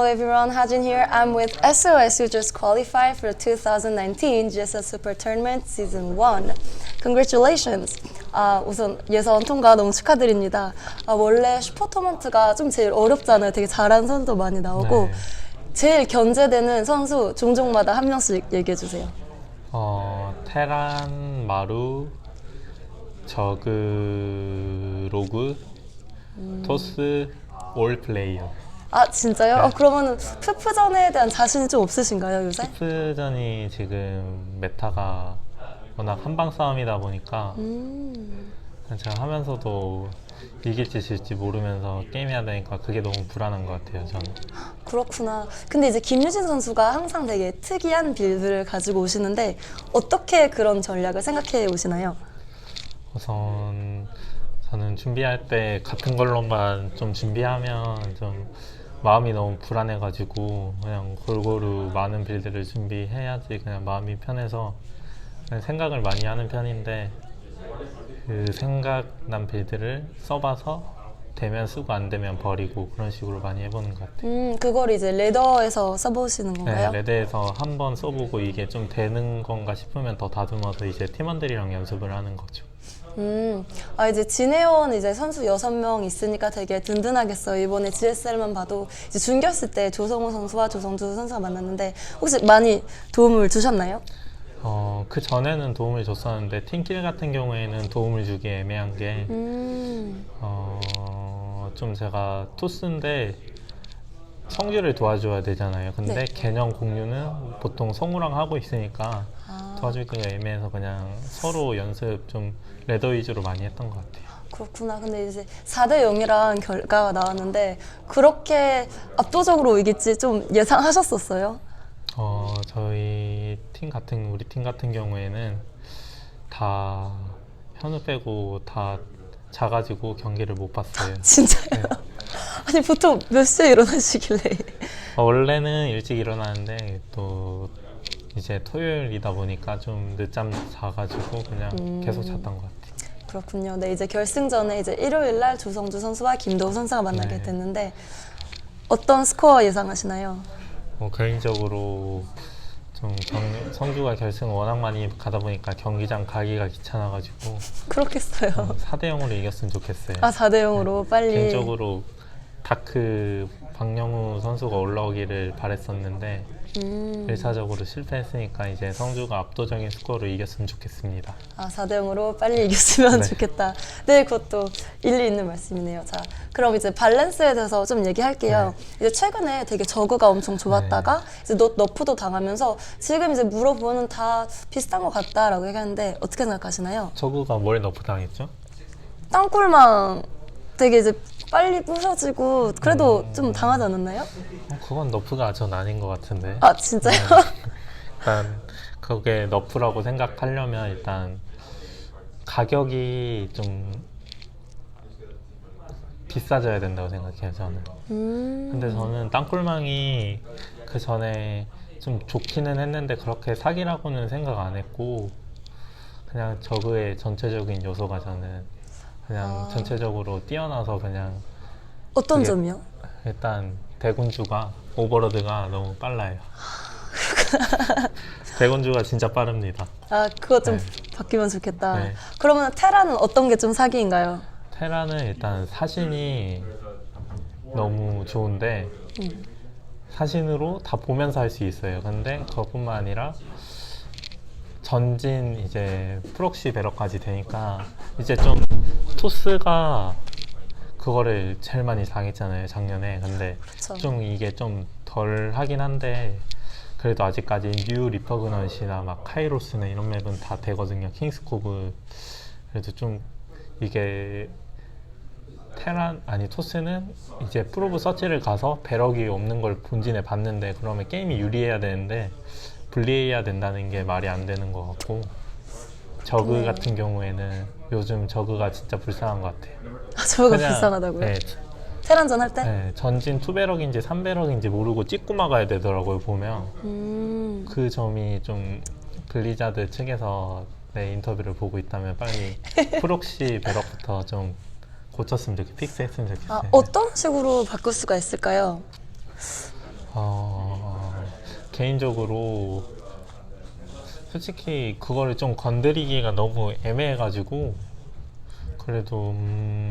Hello everyone, Hajin here. I'm with SOS who just qualified for the 2019 GSL Super Tournament Season 1. Congratulations! 우선 예선 통과 너무 축하드립니다. 원래 슈퍼 토너먼트가 좀 제일 어렵잖아요. 되게 잘하는 선수도 많이 나오고 네. 제일 견제되는 선수 종족마다 한 명씩 얘기해 주세요. 테란, 마루, 저그, 로그, 토스, 올 플레이어. 아 진짜요? 네. 그러면은 푸프전에 대한 자신이 좀 없으신가요 요새? 스프전이 지금 메타가 워낙 한방 싸움이다 보니까 제가 하면서도 이길지 질지 모르면서 게임해야 되니까 그게 너무 불안한 것 같아요, 저는. 그렇구나. 근데 이제 김유진 선수가 항상 되게 특이한 빌드를 가지고 오시는데 어떻게 그런 전략을 생각해 오시나요? 우선 저는 준비할 때 같은 걸로만 좀 준비하면 좀 마음이 너무 불안해가지고 그냥 골고루 많은 빌드를 준비해야지 그냥 마음이 편해서 그냥 생각을 많이 하는 편인데 그 생각난 빌드를 써봐서 되면 쓰고 안 되면 버리고 그런 식으로 많이 해보는 것 같아요. 그걸 이제 레더에서 써보시는 건가요? 네, 레드에서 한번 써보고 이게 좀 되는 건가 싶으면 더 다듬어서 이제 팀원들이랑 연습을 하는 거죠. 이제 지내온 이제 선수 6명 있으니까 되게 든든하겠어요. 이번에 GSL만 봐도 이제 준결승 때 조성우 선수와 조성주 선수가 만났는데 혹시 많이 도움을 주셨나요? 그 전에는 도움을 줬었는데 팀킬 같은 경우에는 도움을 주기 애매한 게 좀 제가 토스인데 성주를 도와줘야 되잖아요. 근데 네. 개념 공유는 보통 성우랑 하고 있으니까 도와주기가 애매해서 그냥 서로 연습 좀 레더 위주로 많이 했던 것 같아요. 그렇구나. 근데 이제 4대 0이란 결과가 나왔는데 그렇게 압도적으로 이길지 좀 예상하셨었어요? 우리 팀 같은 경우에는 다 현우 빼고 다 자가지고 경기를 못 봤어요. 진짜요? 네. 아니 보통 몇 시에 일어나시길래? 원래는 일찍 일어나는데 또 이제 토요일이다 보니까 좀 늦잠 자가지고 그냥 계속 잤던 것 같아요. 그렇군요. 네, 이제 결승전에 이제 일요일 날 조성주 선수와 김도우 선수가 만나게 네. 됐는데 어떤 스코어 예상하시나요? 개인적으로 좀 성주가 결승 워낙 많이 가다 보니까 경기장 가기가 귀찮아가지고 그렇겠어요. 4대 0으로 이겼으면 좋겠어요. 4대 0으로 빨리. 개인적으로 다크 박영우 선수가 올라오기를 바랬었는데 1차적으로 실패했으니까 이제 성주가 압도적인 스코어로 이겼으면 좋겠습니다. 4대 0으로 빨리 이겼으면 네. 좋겠다. 네, 그것도 일리 있는 말씀이네요. 자, 그럼 이제 밸런스에 대해서 좀 얘기할게요. 이제 최근에 되게 저그가 엄청 좋았다가 이제 너프도 당하면서 지금 이제 물어보는 다 비슷한 것 같다라고 얘기하는데 어떻게 생각하시나요? 저그가 뭘 너프 당했죠? 땅굴망 되게 이제 빨리 부서지고 그래도 좀 당하지 않았나요? 그건 너프가 전 아닌 것 같은데. 진짜요? 일단 그게 너프라고 생각하려면 일단 가격이 좀 비싸져야 된다고 생각해요, 저는. 근데 저는 땅굴망이 그 전에 좀 좋기는 했는데 그렇게 사기라고는 생각 안 했고 그냥 저그의 전체적인 요소가 저는 그냥 전체적으로 뛰어나서 그냥 어떤 그게 점이요? 일단 대군주가 오버로드가 너무 빨라요. 대군주가 진짜 빠릅니다. 그거 좀 네. 바뀌면 좋겠다. 네. 그러면 테라는 어떤 게 좀 사기인가요? 테라는 일단 사신이 너무 좋은데 사신으로 다 보면서 할 수 있어요. 근데 그것뿐만 아니라 전진 이제 프록시 배럭까지 되니까 이제 좀 토스가 그거를 제일 많이 당했잖아요, 작년에. 근데 그쵸. 좀 이게 좀 덜 하긴 한데 그래도 아직까지 뉴 리퍼그넌시나 막 카이로스나 이런 맵은 다 되거든요. 킹스코브. 그래도 좀 이게 토스는 이제 프로브 서치를 가서 배럭이 없는 걸 본진에 봤는데 그러면 게임이 유리해야 되는데 불리해야 된다는 게 말이 안 되는 것 같고 저그 같은 경우에는 요즘 저그가 진짜 불쌍한 것 같아요. 저거가 그냥, 불쌍하다고요? 네, 테란전 할 때? 네, 전진 2배럭인지 3배럭인지 모르고 찍고 막아야 되더라고요, 보면. 그 점이 좀 블리자드 측에서 내 인터뷰를 보고 있다면 빨리 프록시 배럭부터 좀 고쳤으면 좋겠어요. 픽스했으면 좋겠어요. 어떤 식으로 바꿀 수가 있을까요? 개인적으로 솔직히 그거를 좀 건드리기가 너무 애매해가지고 그래도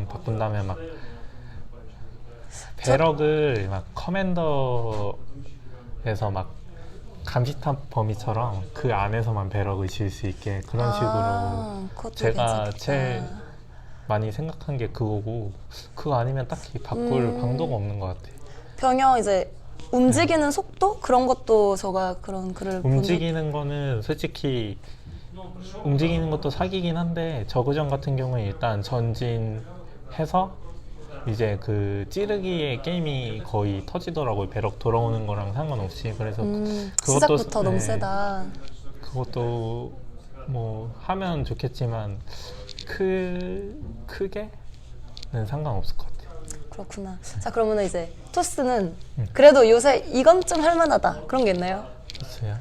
바꾼다면 막 배럭을 막 커맨더에서 막 감시탑 범위처럼 그 안에서만 배럭을 지을 수 있게 그런 식으로 제가 괜찮겠다. 제일 많이 생각한 게 그거고 그거 아니면 딱히 바꿀 방도가 없는 것 같아요. 병영 이제 움직이는 속도 그런 것도 제가 그런 글을 움직이는 거는 솔직히 움직이는 것도 사기긴 한데 저그전 같은 경우는 일단 전진해서 이제 그 찌르기의 게임이 거의 터지더라고요. 배럭 돌아오는 거랑 상관없이. 그래서 그것도 시작부터 너무 세다. 그것도 뭐 하면 좋겠지만 크게는 상관없을 것 같아요. 그렇구나. 자, 그러면 이제 토스는 그래도 요새 이건 좀 할만하다 그런 게 있나요? 글쎄요.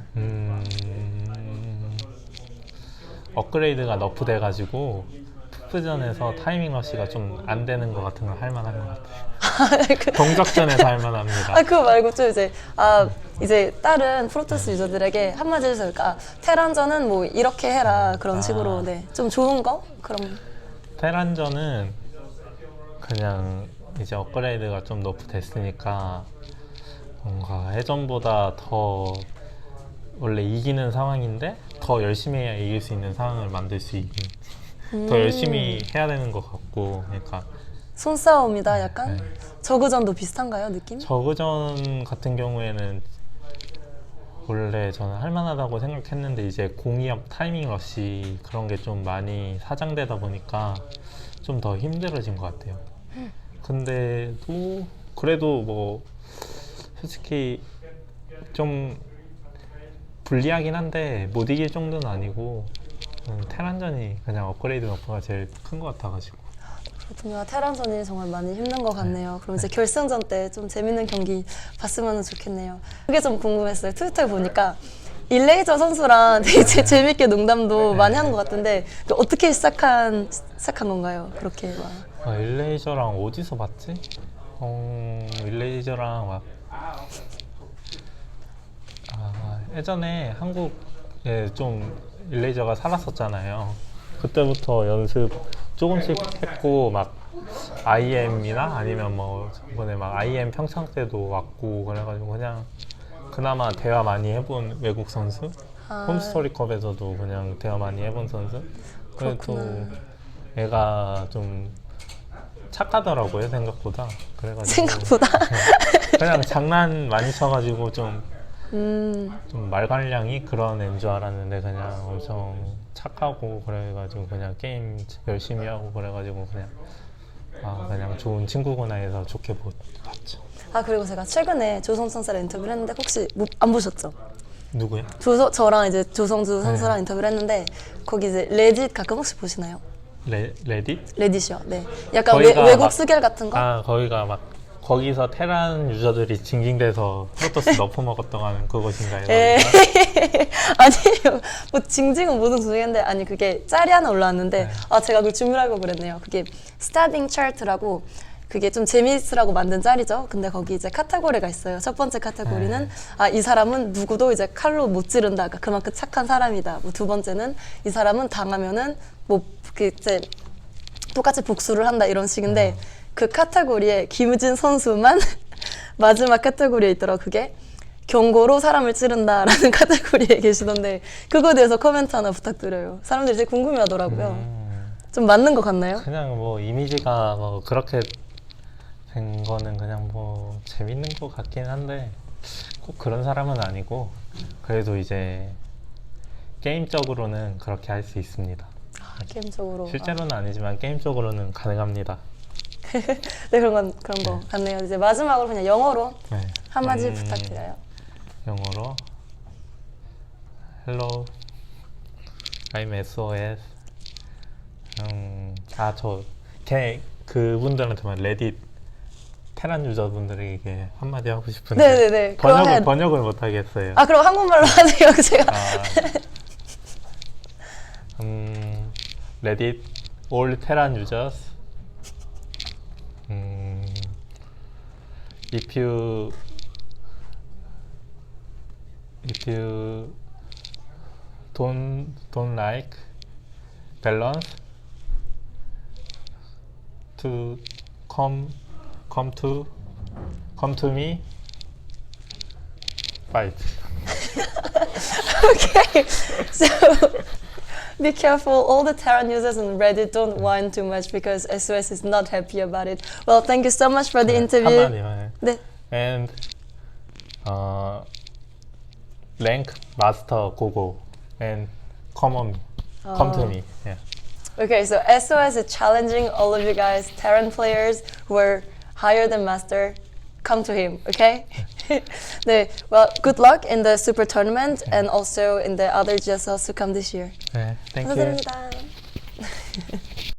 업그레이드가 너프돼가지고 푸프전에서 타이밍 러시가 좀 안 되는 것 같은 건 할만한 것 같아요. 동작전에서 할만합니다. 그거 말고 좀 이제 다른 프로토스 유저들에게 한마디 해주세요. 그러니까 테란전은 뭐 이렇게 해라 그런 식으로 네, 좀 좋은 거 그럼. 테란전은 그냥 이제 업그레이드가 좀 너프됐으니까 뭔가 예전보다 더 원래 이기는 상황인데 더 열심히 해야 이길 수 있는 상황을 만들 수 있는 더 열심히 해야 되는 것 같고 그러니까 손싸움이다 약간? 저그전도 비슷한가요 느낌? 저그전 같은 경우에는 원래 저는 할만하다고 생각했는데 이제 공이업 타이밍 러시 그런 게 좀 많이 사장되다 보니까 좀 더 힘들어진 것 같아요. 근데 또 그래도 뭐 솔직히 좀 불리하긴 한데 못 이길 정도는 아니고 테란전이 그냥 업그레이드 너프가 제일 큰 것 같아가지고. 그렇군요. 테란전이 정말 많이 힘든 것 같네요. 그럼 이제 결승전 때 좀 재밌는 경기 봤으면 좋겠네요. 그게 좀 궁금했어요. 트위터에 보니까 일레이저 선수랑 되게 재밌게 농담도 많이 하는 것 같은데 어떻게 시작한 건가요? 그렇게 막. 일레이저랑 어디서 봤지? 일레이저랑 막 예전에 한국에 좀 일레이저가 살았었잖아요. 그때부터 연습 조금씩 했고 막 IM이나 아니면 뭐 저번에 막 IM 평창 때도 왔고 그래가지고 그냥 그나마 대화 많이 해본 외국 선수 홈스토리컵에서도 그냥 대화 많이 해본 선수 그래도 애가 좀 착하더라고요 생각보다. 그래가지고 생각보다? 그냥 장난 많이 쳐가지고 좀 말괄량이 그런 애인 줄 알았는데 그냥 엄청 착하고 그래가지고 그냥 게임 열심히 하고 그래가지고 그냥 좋은 친구구나 해서 좋게 봤죠. 그리고 제가 최근에 조성주 선수랑 인터뷰를 했는데 혹시 안 보셨죠? 누구요? 저랑 이제 조성주 선수랑 인터뷰를 했는데 거기 이제 레딧 가끔 혹시 보시나요? 레딧? 레딧이요. 네. 약간 외국 스겔 같은 거? 거기가 막 거기서 테란 유저들이 징징대서 프로토스 너프 먹었다고 하는 그것인가요? 아니에요. 뭐 징징은 모든 중인데 아니 그게 짤이 하나 올라왔는데 제가 그걸 준비하고 그랬네요. 그게 스타빙 차트라고 그게 좀 재미있으라고 만든 짤이죠. 근데 거기 이제 카테고리가 있어요. 첫 번째 카테고리는 이 사람은 누구도 이제 칼로 못 찌른다. 그러니까 그만큼 착한 사람이다. 뭐 두 번째는 이 사람은 당하면은 뭐 그 이제 똑같이 복수를 한다 이런 식인데 그 카테고리에 김우진 선수만 마지막 카테고리에 있더라고. 그게 경고로 사람을 찌른다라는 카테고리에 계시던데 그거에 대해서 코멘트 하나 부탁드려요. 사람들이 되게 궁금해하더라고요. 좀 맞는 것 같나요? 그냥 뭐 이미지가 뭐 그렇게 된 거는 그냥 뭐 재밌는 것 같긴 한데 꼭 그런 사람은 아니고 그래도 이제 게임적으로는 그렇게 할 수 있습니다. 게임적으로 실제로는 아니지만 게임적으로는 가능합니다. 네 그런 거 같네요. 이제 마지막으로 그냥 영어로 네. 한마디 부탁드려요. 영어로 Hello, I'm SOS. 그분들한테만 레딧 테란 유저분들에게 한마디 하고 싶은데 네네네. 번역을 못 하겠어요. 그럼 한국말로 하세요. 제가. Reddit, all Terran users. If if you don't like balance, to come to me, fight. Okay, so be careful. All the Terran users on Reddit don't whine too much because SOS is not happy about it. Well, thank you so much for the interview. 한마디만 해. 네. And rank master gogo and come to me. Yeah. Okay, so SOS is challenging all of you guys, Terran players who are higher than Master, come to him, okay? 네, well, good luck in the Super Tournament and also in the other GSLs to come this year. 네, thank you. 감사드립니다.